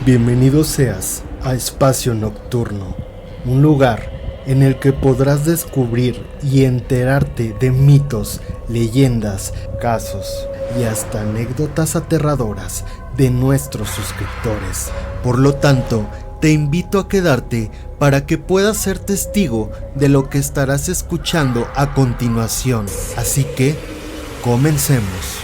Bienvenido seas a Espacio Nocturno, un lugar en el que podrás descubrir y enterarte de mitos, leyendas, casos y hasta anécdotas aterradoras de nuestros suscriptores. Por lo tanto, te invito a quedarte para que puedas ser testigo de lo que estarás escuchando a continuación. Así que, comencemos.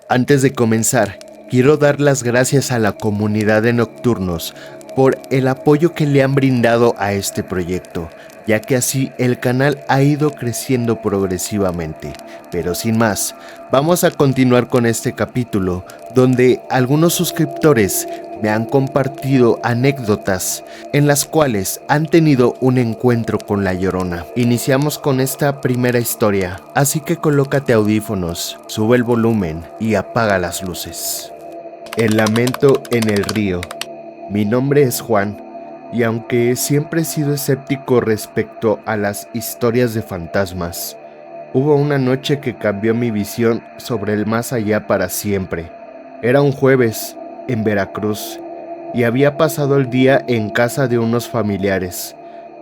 Antes de comenzar, quiero dar las gracias a la comunidad de Nocturnos por el apoyo que le han brindado a este proyecto, ya que así el canal ha ido creciendo progresivamente. Pero sin más, vamos a continuar con este capítulo, donde algunos suscriptores me han compartido anécdotas en las cuales han tenido un encuentro con La Llorona. Iniciamos con esta primera historia, así que colócate audífonos, sube el volumen y apaga las luces. El lamento en el río. Mi nombre es Juan, y aunque siempre he sido escéptico respecto a las historias de fantasmas, hubo una noche que cambió mi visión sobre el más allá para siempre. Era un jueves, en Veracruz, y había pasado el día en casa de unos familiares.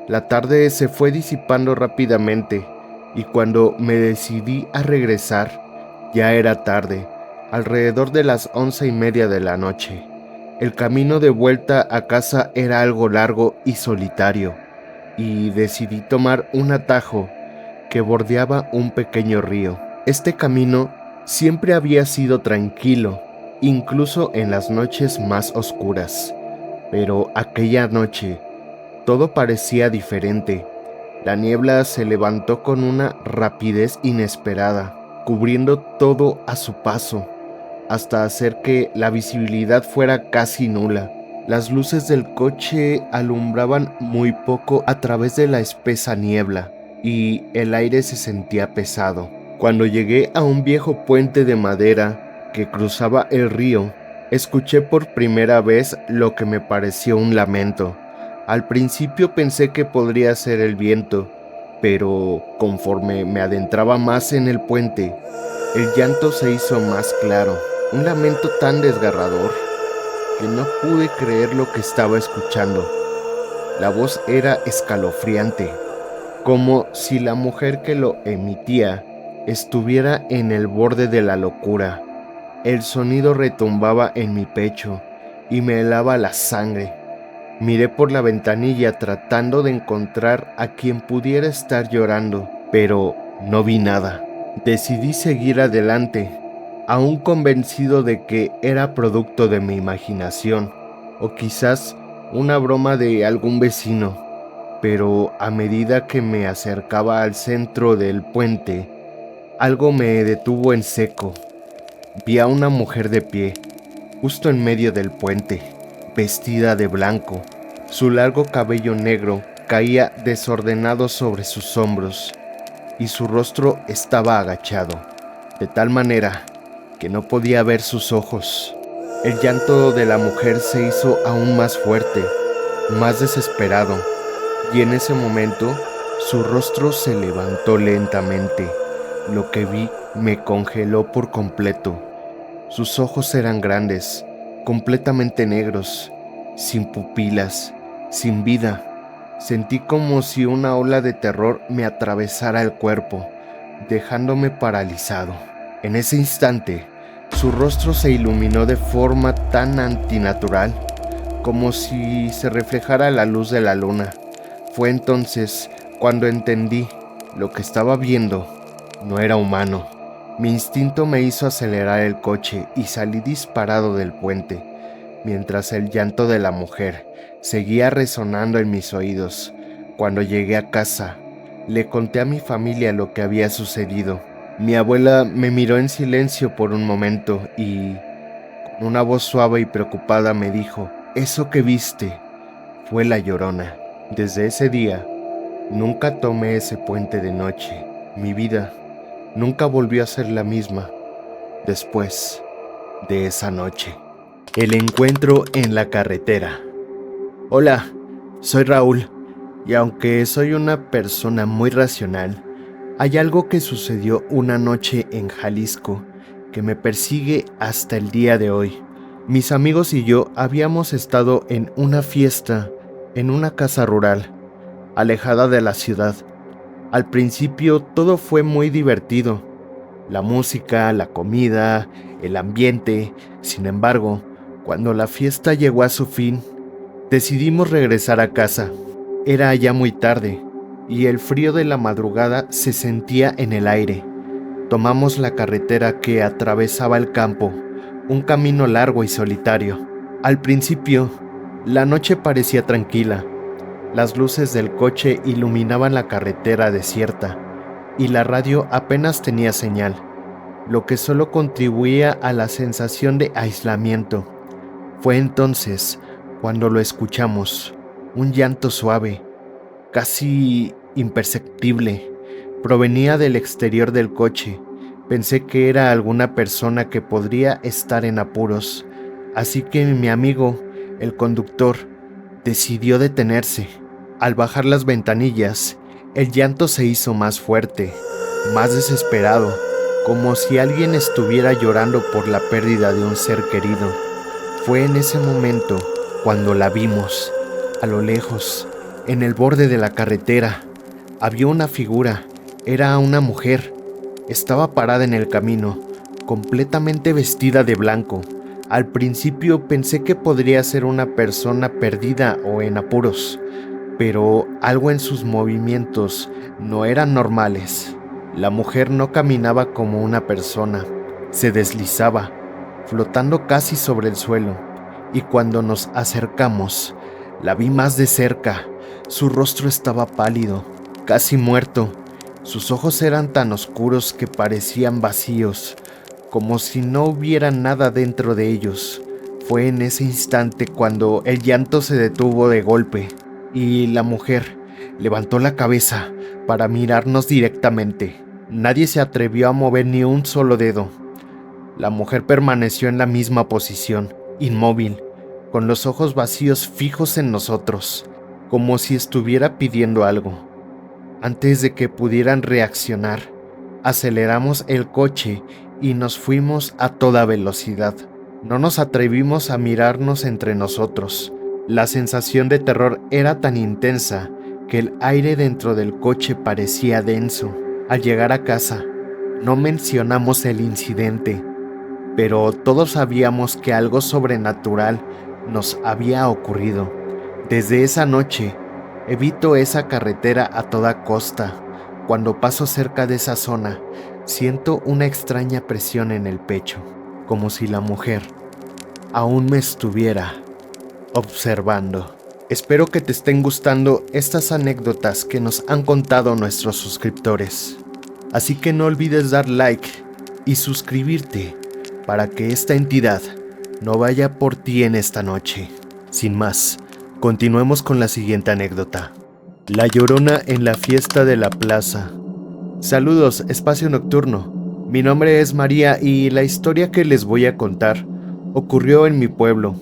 La tarde se fue disipando rápidamente, y cuando me decidí a regresar, ya era tarde, alrededor de las 11:30 de la noche. El camino de vuelta a casa era algo largo y solitario, y decidí tomar un atajo que bordeaba un pequeño río. Este camino siempre había sido tranquilo, incluso en las noches más oscuras, pero aquella noche todo parecía diferente. La niebla se levantó con una rapidez inesperada, cubriendo todo a su paso, hasta hacer que la visibilidad fuera casi nula. Las luces del coche alumbraban muy poco a través de la espesa niebla, y el aire se sentía pesado. Cuando llegué a un viejo puente de madera que cruzaba el río, escuché por primera vez lo que me pareció un lamento. Al principio pensé que podría ser el viento, pero conforme me adentraba más en el puente, el llanto se hizo más claro. Un lamento tan desgarrador que no pude creer lo que estaba escuchando. La voz era escalofriante, como si la mujer que lo emitía estuviera en el borde de la locura. El sonido retumbaba en mi pecho y me helaba la sangre. Miré por la ventanilla tratando de encontrar a quien pudiera estar llorando, pero no vi nada. Decidí seguir adelante, aún convencido de que era producto de mi imaginación, o quizás una broma de algún vecino. Pero a medida que me acercaba al centro del puente, algo me detuvo en seco. Vi a una mujer de pie, justo en medio del puente, vestida de blanco. Su largo cabello negro caía desordenado sobre sus hombros, y su rostro estaba agachado, de tal manera que no podía ver sus ojos. El llanto de la mujer se hizo aún más fuerte, más desesperado, y en ese momento su rostro se levantó lentamente. Lo que vi me congeló por completo. Sus ojos eran grandes, completamente negros, sin pupilas, sin vida. Sentí como si una ola de terror me atravesara el cuerpo, dejándome paralizado. En ese instante, su rostro se iluminó de forma tan antinatural, como si se reflejara la luz de la luna. Fue entonces cuando entendí lo que estaba viendo no era humano. Mi instinto me hizo acelerar el coche y salí disparado del puente, mientras el llanto de la mujer seguía resonando en mis oídos. Cuando llegué a casa, le conté a mi familia lo que había sucedido. Mi abuela me miró en silencio por un momento y, con una voz suave y preocupada, me dijo: «Eso que viste fue La Llorona». Desde ese día, nunca tomé ese puente de noche. Mi vida nunca volvió a ser la misma después de esa noche. El encuentro en la carretera. Hola, soy Raúl, y aunque soy una persona muy racional, hay algo que sucedió una noche en Jalisco que me persigue hasta el día de hoy. Mis amigos y yo habíamos estado en una fiesta en una casa rural, alejada de la ciudad. Al principio todo fue muy divertido, la música, la comida, el ambiente. Sin embargo, cuando la fiesta llegó a su fin, decidimos regresar a casa. Era ya muy tarde y el frío de la madrugada se sentía en el aire. Tomamos la carretera que atravesaba el campo, un camino largo y solitario. Al principio, la noche parecía tranquila. Las luces del coche iluminaban la carretera desierta y la radio apenas tenía señal, lo que solo contribuía a la sensación de aislamiento. Fue entonces cuando lo escuchamos, un llanto suave, casi imperceptible, provenía del exterior del coche. Pensé que era alguna persona que podría estar en apuros, así que mi amigo, el conductor, decidió detenerse. Al bajar las ventanillas, el llanto se hizo más fuerte, más desesperado, como si alguien estuviera llorando por la pérdida de un ser querido. Fue en ese momento cuando la vimos, a lo lejos, en el borde de la carretera. Había una figura, era una mujer. Estaba parada en el camino, completamente vestida de blanco. Al principio pensé que podría ser una persona perdida o en apuros, pero algo en sus movimientos no eran normales. La mujer no caminaba como una persona, se deslizaba, flotando casi sobre el suelo, y cuando nos acercamos, la vi más de cerca. Su rostro estaba pálido, casi muerto. Sus ojos eran tan oscuros que parecían vacíos, como si no hubiera nada dentro de ellos. Fue en ese instante cuando el llanto se detuvo de golpe y la mujer levantó la cabeza para mirarnos directamente. Nadie se atrevió a mover ni un solo dedo. La mujer permaneció en la misma posición, inmóvil, con los ojos vacíos fijos en nosotros, como si estuviera pidiendo algo. Antes de que pudieran reaccionar, aceleramos el coche y nos fuimos a toda velocidad. No nos atrevimos a mirarnos entre nosotros. La sensación de terror era tan intensa que el aire dentro del coche parecía denso. Al llegar a casa, no mencionamos el incidente, pero todos sabíamos que algo sobrenatural nos había ocurrido. Desde esa noche, evito esa carretera a toda costa. Cuando paso cerca de esa zona, siento una extraña presión en el pecho, como si la mujer aún me estuviera observando. Espero que te estén gustando estas anécdotas que nos han contado nuestros suscriptores. Así que no olvides dar like y suscribirte para que esta entidad no vaya por ti en esta noche. Sin más, continuemos con la siguiente anécdota. La Llorona en la fiesta de la plaza. Saludos, Espacio Nocturno. Mi nombre es María y la historia que les voy a contar ocurrió en mi pueblo,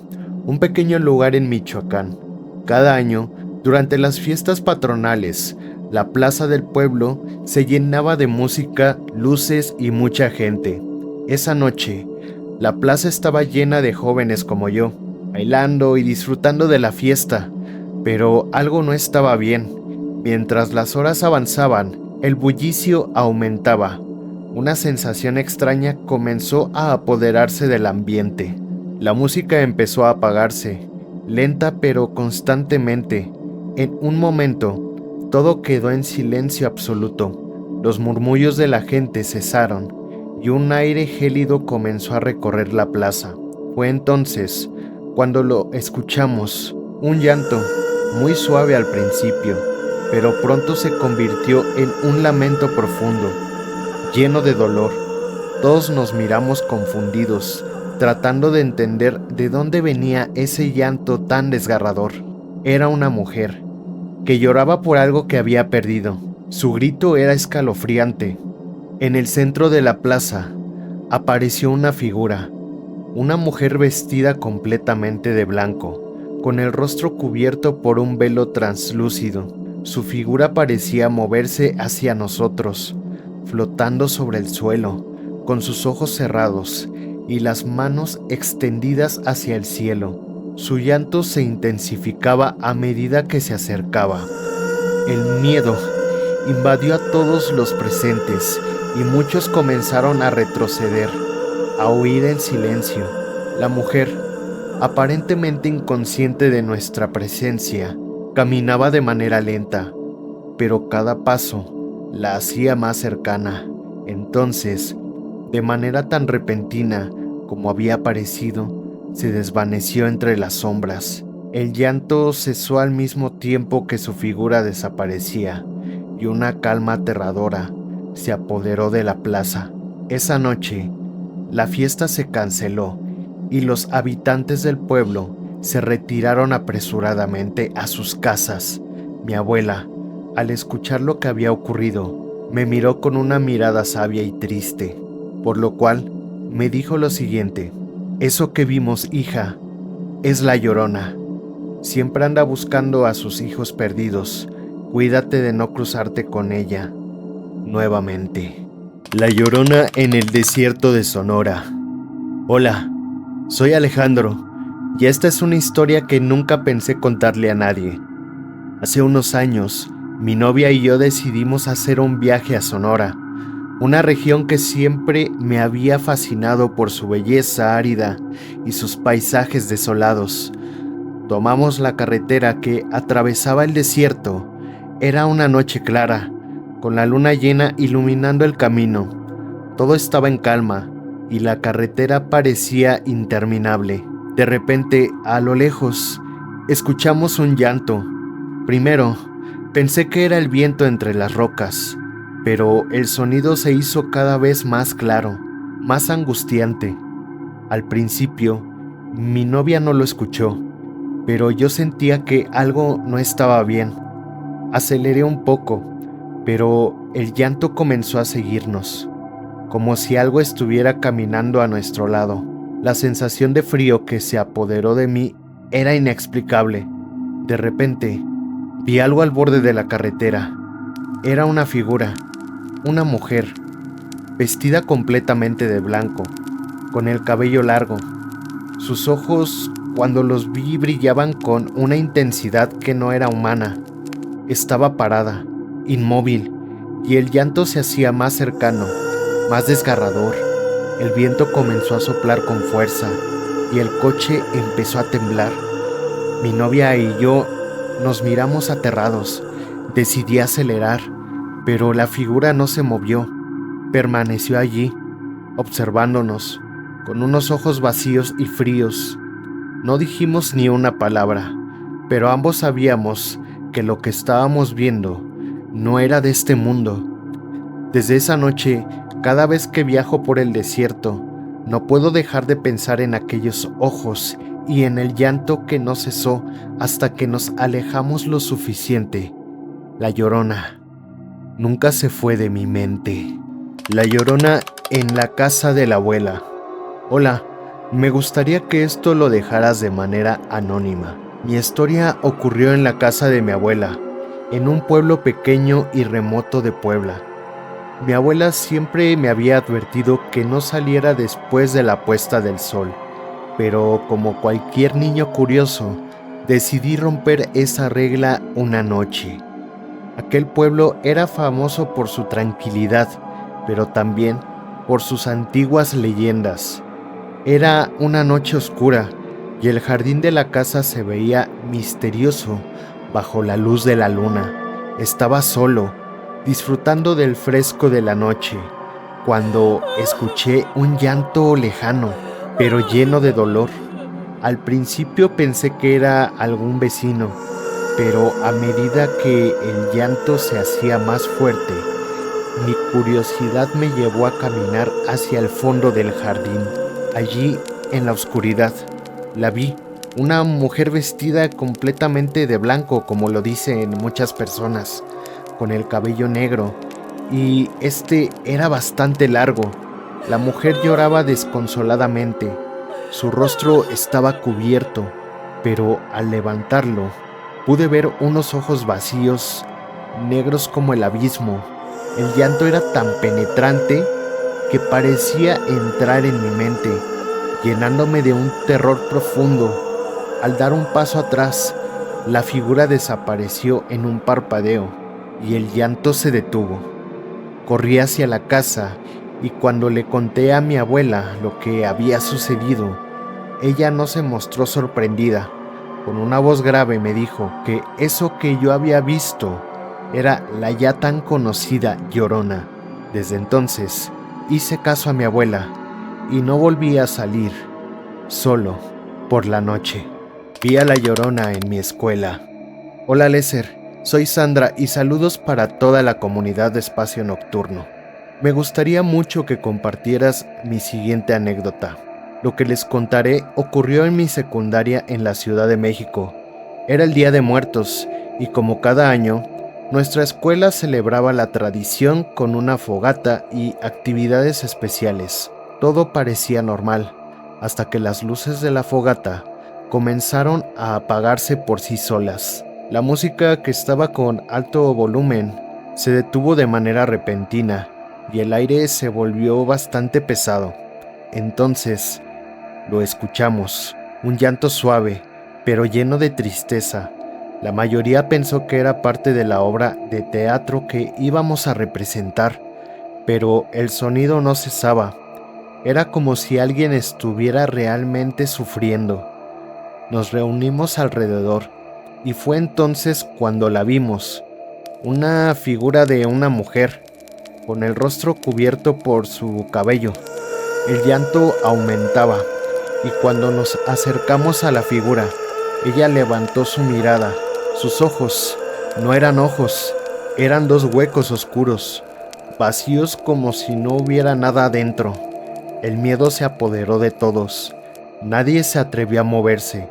un pequeño lugar en Michoacán. Cada año, durante las fiestas patronales, la plaza del pueblo se llenaba de música, luces y mucha gente. Esa noche, la plaza estaba llena de jóvenes como yo, bailando y disfrutando de la fiesta, pero algo no estaba bien. Mientras las horas avanzaban, el bullicio aumentaba. Una sensación extraña comenzó a apoderarse del ambiente. La música empezó a apagarse, lenta pero constantemente. En un momento, todo quedó en silencio absoluto. Los murmullos de la gente cesaron y un aire gélido comenzó a recorrer la plaza. Fue entonces cuando lo escuchamos, un llanto muy suave al principio, pero pronto se convirtió en un lamento profundo, lleno de dolor. Todos nos miramos confundidos, tratando de entender de dónde venía ese llanto tan desgarrador. Era una mujer, que lloraba por algo que había perdido. Su grito era escalofriante. En el centro de la plaza apareció una figura, una mujer vestida completamente de blanco, con el rostro cubierto por un velo translúcido. Su figura parecía moverse hacia nosotros, flotando sobre el suelo, con sus ojos cerrados y las manos extendidas hacia el cielo. Su llanto se intensificaba a medida que se acercaba. El miedo invadió a todos los presentes y muchos comenzaron a retroceder, a huir en silencio. La mujer, aparentemente inconsciente de nuestra presencia, caminaba de manera lenta, pero cada paso la hacía más cercana. Entonces, de manera tan repentina como había aparecido, se desvaneció entre las sombras. El llanto cesó al mismo tiempo que su figura desaparecía, y una calma aterradora se apoderó de la plaza. Esa noche, la fiesta se canceló y los habitantes del pueblo se retiraron apresuradamente a sus casas. Mi abuela, al escuchar lo que había ocurrido, me miró con una mirada sabia y triste, por lo cual me dijo lo siguiente: «Eso que vimos, hija, es la Llorona. Siempre anda buscando a sus hijos perdidos. Cuídate de no cruzarte con ella nuevamente». La Llorona en el desierto de Sonora. Hola, soy Alejandro, y esta es una historia que nunca pensé contarle a nadie. Hace unos años, mi novia y yo decidimos hacer un viaje a Sonora, una región que siempre me había fascinado por su belleza árida y sus paisajes desolados. Tomamos la carretera que atravesaba el desierto. Era una noche clara, con la luna llena iluminando el camino. Todo estaba en calma y la carretera parecía interminable. De repente, a lo lejos, escuchamos un llanto. Primero, pensé que era el viento entre las rocas, pero el sonido se hizo cada vez más claro, más angustiante. Al principio, mi novia no lo escuchó, pero yo sentía que algo no estaba bien. Aceleré un poco, pero el llanto comenzó a seguirnos, como si algo estuviera caminando a nuestro lado. La sensación de frío que se apoderó de mí era inexplicable. De repente, vi algo al borde de la carretera. Era una figura, una mujer, vestida completamente de blanco, con el cabello largo. Sus ojos, cuando los vi, brillaban con una intensidad que no era humana. Estaba parada, inmóvil, y el llanto se hacía más cercano, más desgarrador. El viento comenzó a soplar con fuerza y el coche empezó a temblar. Mi novia y yo nos miramos aterrados. Decidí acelerar, pero la figura no se movió. Permaneció allí, observándonos, con unos ojos vacíos y fríos. No dijimos ni una palabra, pero ambos sabíamos que lo que estábamos viendo no era de este mundo. Desde esa noche, cada vez que viajo por el desierto, no puedo dejar de pensar en aquellos ojos y en el llanto que no cesó hasta que nos alejamos lo suficiente. La Llorona nunca se fue de mi mente. La Llorona en la casa de la abuela. Hola, me gustaría que esto lo dejaras de manera anónima. Mi historia ocurrió en la casa de mi abuela, en un pueblo pequeño y remoto de Puebla. Mi abuela siempre me había advertido que no saliera después de la puesta del sol, pero como cualquier niño curioso, decidí romper esa regla una noche. Aquel pueblo era famoso por su tranquilidad, pero también por sus antiguas leyendas. Era una noche oscura y el jardín de la casa se veía misterioso bajo la luz de la luna. Estaba solo, disfrutando del fresco de la noche, cuando escuché un llanto lejano, pero lleno de dolor. Al principio pensé que era algún vecino, pero a medida que el llanto se hacía más fuerte, mi curiosidad me llevó a caminar hacia el fondo del jardín. Allí, en la oscuridad, la vi, una mujer vestida completamente de blanco, como lo dicen muchas personas, con el cabello negro, y este era bastante largo. La mujer lloraba desconsoladamente. Su rostro estaba cubierto, pero al levantarlo, pude ver unos ojos vacíos, negros como el abismo. El llanto era tan penetrante que parecía entrar en mi mente. llenándome de un terror profundo. Al dar un paso atrás, la figura desapareció en un parpadeo y el llanto se detuvo. Corrí hacia la casa y cuando le conté a mi abuela lo que había sucedido, ella no se mostró sorprendida. Con una voz grave me dijo que eso que yo había visto era la ya tan conocida Llorona. Desde entonces hice caso a mi abuela y no volví a salir solo por la noche. Vi a la Llorona en mi escuela. Hola Lesser, soy Sandra y saludos para toda la comunidad de Espacio Nocturno. Me gustaría mucho que compartieras mi siguiente anécdota. Lo que les contaré ocurrió en mi secundaria en la Ciudad de México. Era el Día de Muertos y como cada año, nuestra escuela celebraba la tradición con una fogata y actividades especiales. Todo parecía normal, hasta que las luces de la fogata comenzaron a apagarse por sí solas. La música, que estaba con alto volumen, se detuvo de manera repentina y el aire se volvió bastante pesado. Entonces, lo escuchamos, un llanto suave, pero lleno de tristeza. La mayoría pensó que era parte de la obra de teatro que íbamos a representar, pero el sonido no cesaba. Era como si alguien estuviera realmente sufriendo. Nos reunimos alrededor y fue entonces cuando la vimos, una figura de una mujer, con el rostro cubierto por su cabello. El llanto aumentaba y cuando nos acercamos a la figura, ella levantó su mirada. Sus ojos no eran ojos, eran dos huecos oscuros, vacíos como si no hubiera nada adentro. El miedo se apoderó de todos. Nadie se atrevió a moverse.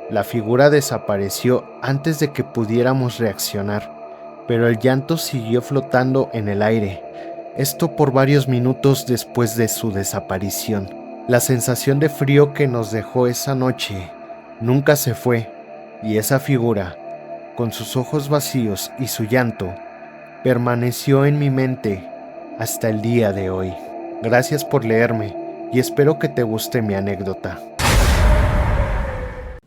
La figura desapareció antes de que pudiéramos reaccionar, pero el llanto siguió flotando en el aire. Esto por varios minutos después de su desaparición. La sensación de frío que nos dejó esa noche nunca se fue, y esa figura, con sus ojos vacíos y su llanto, permaneció en mi mente hasta el día de hoy. Gracias por leerme y espero que te guste mi anécdota.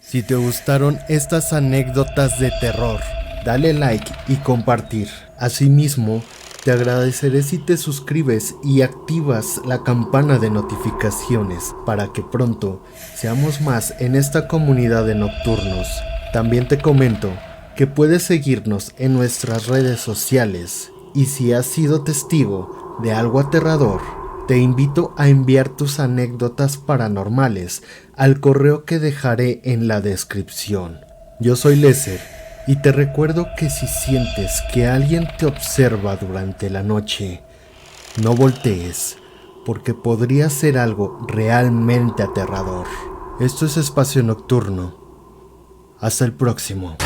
Si te gustaron estas anécdotas de terror, dale like y compartir. Asimismo, te agradeceré si te suscribes y activas la campana de notificaciones para que pronto seamos más en esta comunidad de nocturnos. También te comento que puedes seguirnos en nuestras redes sociales y si has sido testigo de algo aterrador, te invito a enviar tus anécdotas paranormales al correo que dejaré en la descripción. Yo soy Lesser y te recuerdo que si sientes que alguien te observa durante la noche, no voltees, porque podría ser algo realmente aterrador. Esto es Espacio Nocturno. Hasta el próximo.